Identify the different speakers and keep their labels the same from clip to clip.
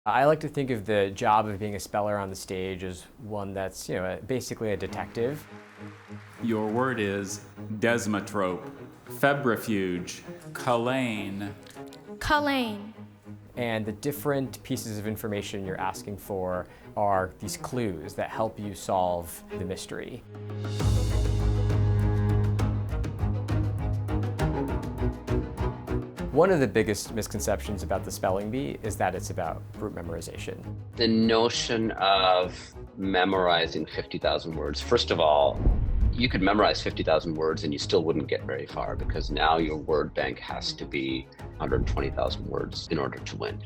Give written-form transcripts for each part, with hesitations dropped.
Speaker 1: I like to think of the job of being a speller on the stage as one that's, basically a detective.
Speaker 2: Your word is desmotrope, febrifuge, Culane.
Speaker 3: Culane.
Speaker 1: And the different pieces of information you're asking for are these clues that help you solve the mystery. One of the biggest misconceptions about the spelling bee is that it's about root memorization.
Speaker 4: The notion of memorizing 50,000 words, first of all, you could memorize 50,000 words and you still wouldn't get very far because now your word bank has to be 120,000 words in order to win.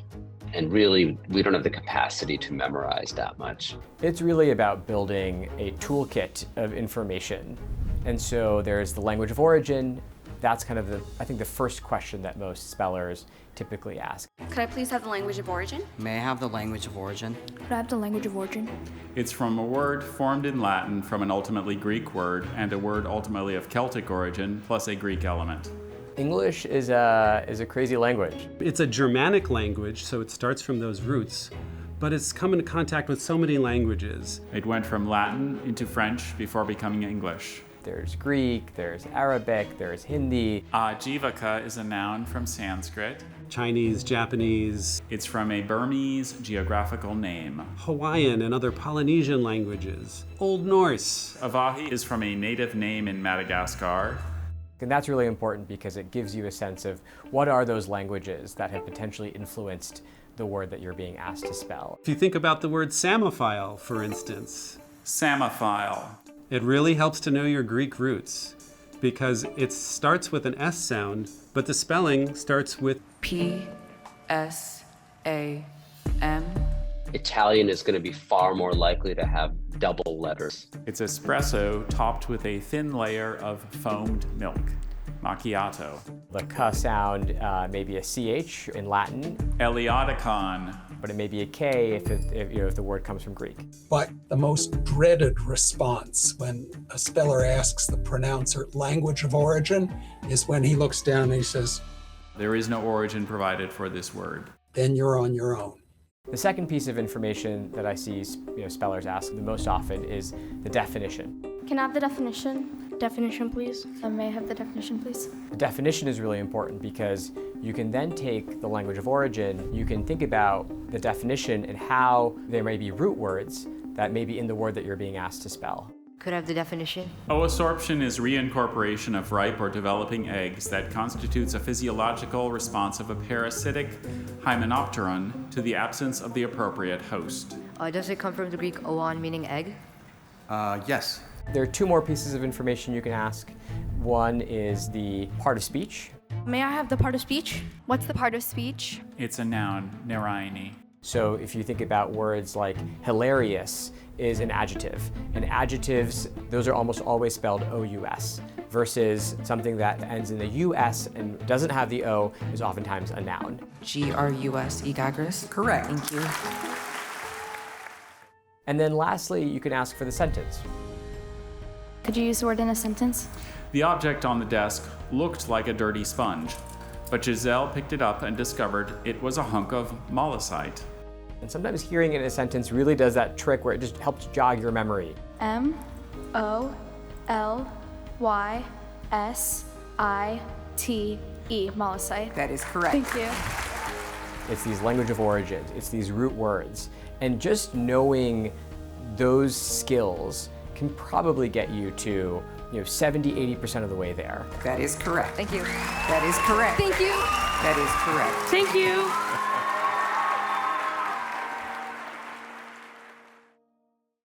Speaker 4: And really, we don't have the capacity to memorize that much.
Speaker 1: It's really about building a toolkit of information. And so there's the language of origin. That's kind of the first question that most spellers typically ask.
Speaker 5: Could I please have the language of origin?
Speaker 6: May I have the language of origin?
Speaker 3: Could I have the language of origin?
Speaker 2: It's from a word formed in Latin from an ultimately Greek word and a word ultimately of Celtic origin plus a Greek element.
Speaker 1: English is a crazy language.
Speaker 7: It's a Germanic language, so it starts from those roots, but it's come into contact with so many languages.
Speaker 2: It went from Latin into French before becoming English.
Speaker 1: There's Greek, there's Arabic, there's Hindi.
Speaker 2: Ajivaka is a noun from Sanskrit.
Speaker 7: Chinese, Japanese.
Speaker 2: It's from a Burmese geographical name.
Speaker 7: Hawaiian and other Polynesian languages. Old Norse.
Speaker 2: Avahi is from a native name in Madagascar.
Speaker 1: And that's really important because it gives you a sense of what are those languages that have potentially influenced the word that you're being asked to spell.
Speaker 7: If you think about the word Samophile, for instance.
Speaker 2: Samophile.
Speaker 7: It really helps to know your Greek roots because it starts with an S sound, but the spelling starts with
Speaker 8: P-S-A-M.
Speaker 4: Italian is going to be far more likely to have double letters.
Speaker 2: It's espresso topped with a thin layer of foamed milk. Macchiato.
Speaker 1: The K sound may be a CH in Latin.
Speaker 2: Eliodicon.
Speaker 1: But it may be a K if the word comes from Greek.
Speaker 9: But the most dreaded response when a speller asks the pronouncer language of origin is when he looks down and he says,
Speaker 2: There is no origin provided for this word.
Speaker 9: Then you're on your own.
Speaker 1: The second piece of information that I see spellers ask the most often is the definition.
Speaker 3: Can I have the definition? Definition, please. May I have the definition, please?
Speaker 1: The definition is really important because you can then take the language of origin, you can think about the definition and how there may be root words that may be in the word that you're being asked to spell.
Speaker 8: Could I have the definition?
Speaker 2: Oosorption is reincorporation of ripe or developing eggs that constitutes a physiological response of a parasitic hymenopteron to the absence of the appropriate host.
Speaker 8: Does it come from the Greek oon, meaning egg?
Speaker 6: Yes.
Speaker 1: There are two more pieces of information you can ask. One is the part of speech.
Speaker 3: May I have the part of speech?
Speaker 5: What's the part of speech?
Speaker 2: It's a noun, neraini.
Speaker 1: So if you think about words like hilarious is an adjective. And adjectives, those are almost always spelled O-U-S, versus something that ends in the U-S and doesn't have the O is oftentimes a noun.
Speaker 8: G-R-U-S, egagris?
Speaker 6: Correct.
Speaker 8: Thank you.
Speaker 1: And then lastly, you can ask for the sentence.
Speaker 3: Could you use the word in a sentence?
Speaker 2: The object on the desk looked like a dirty sponge, but Giselle picked it up and discovered it was a hunk of mollicite.
Speaker 1: And sometimes hearing it in a sentence really does that trick where it just helps jog your memory.
Speaker 3: M-O-L-Y-S-I-T-E, mollicite.
Speaker 6: That is correct.
Speaker 3: Thank you.
Speaker 1: It's these language of origins, it's these root words. And just knowing those skills can probably get you to 70-80% of the way there.
Speaker 6: That is correct.
Speaker 8: Thank you.
Speaker 6: That is correct.
Speaker 5: Thank you.
Speaker 6: That is correct.
Speaker 5: Thank you.